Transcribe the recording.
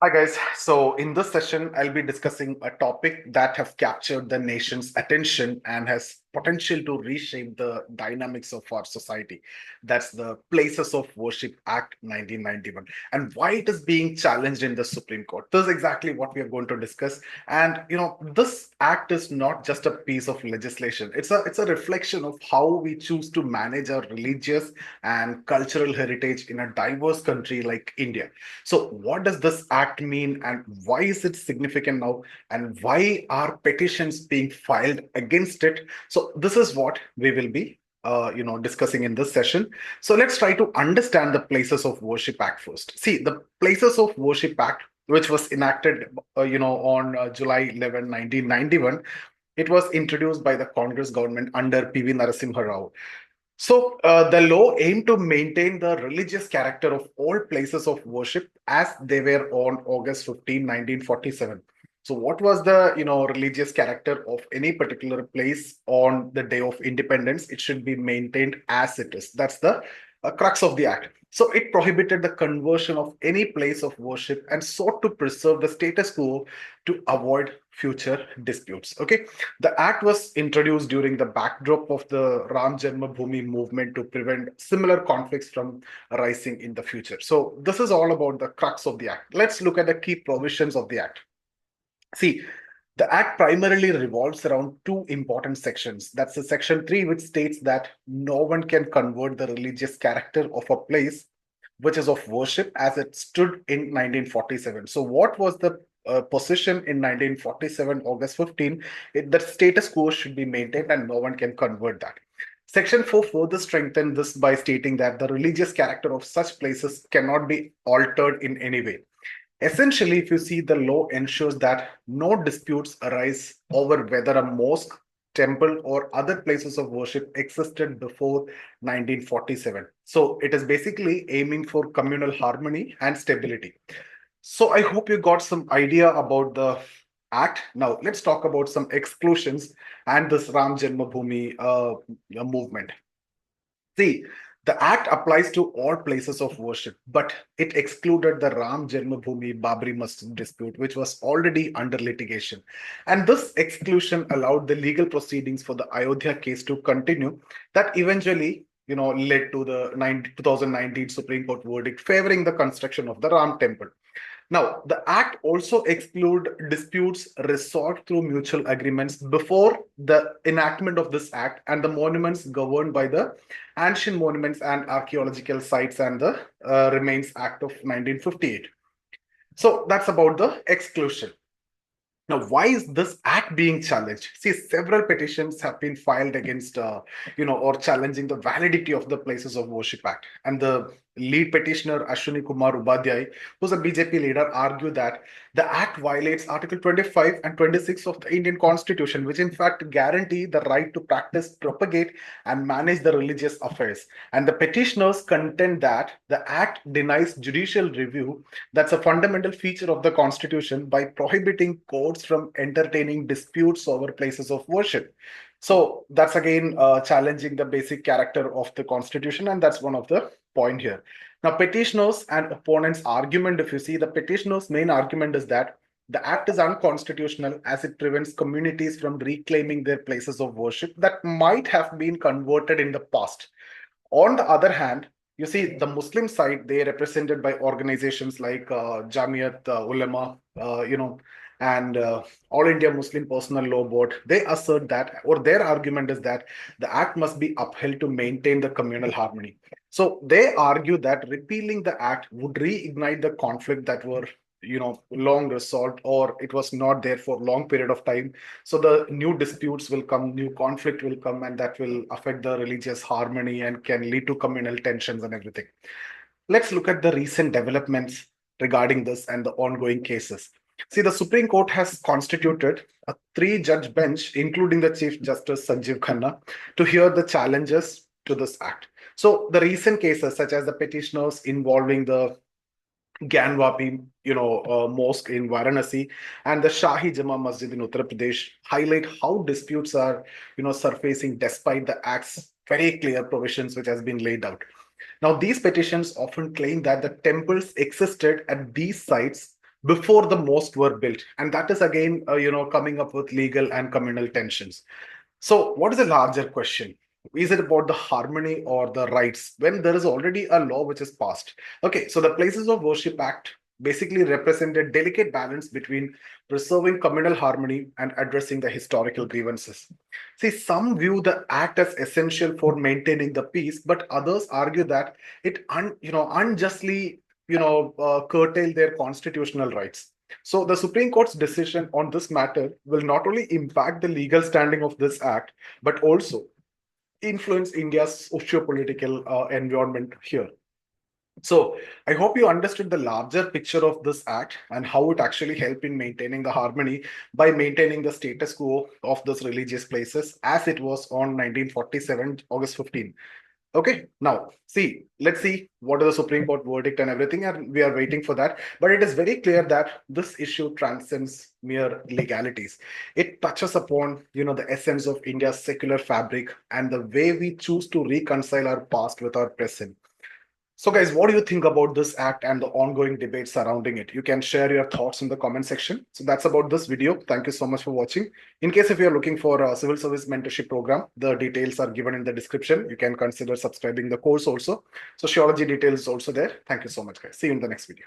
Hi guys. So in this session, I'll be discussing a topic that have captured the nation's attention and has potential to reshape the dynamics of our society. That's the Places of Worship Act 1991 and why it is being challenged in the Supreme Court. This is exactly what we are going to discuss. And this act is not just a piece of legislation. It's a reflection of how we choose to manage our religious and cultural heritage in a diverse country like India. So, what does this act mean, and why is it significant now, and why are petitions being filed against it? So, this is what we will be, discussing in this session. So, let's try to understand the Places of Worship Act first. See, the Places of Worship Act, which was enacted, on July 11, 1991, it was introduced by the Congress government under PV Narasimha Rao. So, the law aimed to maintain the religious character of all places of worship as they were on August 15, 1947. So, what was the religious character of any particular place on the day of independence? It should be maintained as it is. That's the crux of the act. So, it prohibited the conversion of any place of worship and sought to preserve the status quo to avoid future disputes. Okay, the act was introduced during the backdrop of the Ram Janmabhoomi movement to prevent similar conflicts from arising in the future. So, this is all about the crux of the act. Let's look at the key provisions of the act. See, the act primarily revolves around two important sections. That's the section 3, which states that no one can convert the religious character of a place which is of worship as it stood in 1947. So, what was the position in 1947, August 15? The status quo should be maintained and no one can convert that. Section 4 further strengthened this by stating that the religious character of such places cannot be altered in any way. Essentially, if you see, the law ensures that no disputes arise over whether a mosque, temple, or other places of worship existed before 1947. So it is basically aiming for communal harmony and stability. So I hope you got some idea about the act. Now let's talk about some exclusions and this Ram Janmabhoomi movement. See, the act applies to all places of worship, but it excluded the Ram Janmabhoomi Babri Masjid dispute, which was already under litigation. And this exclusion allowed the legal proceedings for the Ayodhya case to continue, that eventually led to the 2019 Supreme Court verdict favoring the construction of the Ram temple. Now, the Act also exclude disputes resolved through mutual agreements before the enactment of this Act, and the monuments governed by the Ancient Monuments and Archaeological Sites and the Remains Act of 1958. So that's about the exclusion. Now, why is this act being challenged? See, several petitions have been filed against, or challenging the validity of the Places of Worship Act. And the lead petitioner, Ashwini Kumar Ubadhyay, who's a BJP leader, argued that the act violates Article 25 and 26 of the Indian Constitution, which in fact guarantee the right to practice, propagate, and manage the religious affairs. And the petitioners contend that the act denies judicial review, that's a fundamental feature of the Constitution, by prohibiting courts from entertaining disputes over places of worship. So that's again challenging the basic character of the Constitution, and that's one of the point here. Now, petitioners and opponents' argument, if you see, the petitioners' main argument is that the act is unconstitutional as it prevents communities from reclaiming their places of worship that might have been converted in the past. On the other hand, you see the Muslim side, they are represented by organizations like Jamiat Ulema, and All India Muslim Personal Law Board. They assert that, or their argument is that the act must be upheld to maintain the communal harmony. So they argue that repealing the act would reignite the conflict that were long resolved, or it was not there for long period of time. So the new disputes will come, new conflict will come, and that will affect the religious harmony and can lead to communal tensions and everything. Let's look at the recent developments regarding this and the ongoing cases. See, the Supreme Court has constituted a three-judge bench, including the Chief Justice Sanjeev Khanna, to hear the challenges to this act. So the recent cases, such as the petitioners involving the Gyanvapi, mosque in Varanasi, and the Shahi Jama Masjid in Uttar Pradesh highlight how disputes are, surfacing despite the Act's very clear provisions which has been laid out. Now, these petitions often claim that the temples existed at these sites before the mosque were built. And that is again, coming up with legal and communal tensions. So, what is the larger question? Is it about the harmony or the rights when there is already a law which is passed? Okay, so the Places of Worship Act basically represented delicate balance between preserving communal harmony and addressing the historical grievances. See, some view the act as essential for maintaining the peace, but others argue that it unjustly curtail their constitutional rights. So the Supreme Court's decision on this matter will not only impact the legal standing of this act, but also influence India's socio-political environment here. So I hope you understood the larger picture of this act and how it actually helped in maintaining the harmony by maintaining the status quo of those religious places as it was on 1947, August 15. Okay, now let's see what is the Supreme Court verdict and everything, and we are waiting for that. But it is very clear that this issue transcends mere legalities. It touches upon, the essence of India's secular fabric and the way we choose to reconcile our past with our present. So, guys, what do you think about this act and the ongoing debate surrounding it? You can share your thoughts in the comment section. So that's about this video. Thank you so much for watching. In case if you're looking for a civil service mentorship program, the details are given in the description. You can consider subscribing the course also. Sociology details also there. Thank you so much, guys. See you in the next video.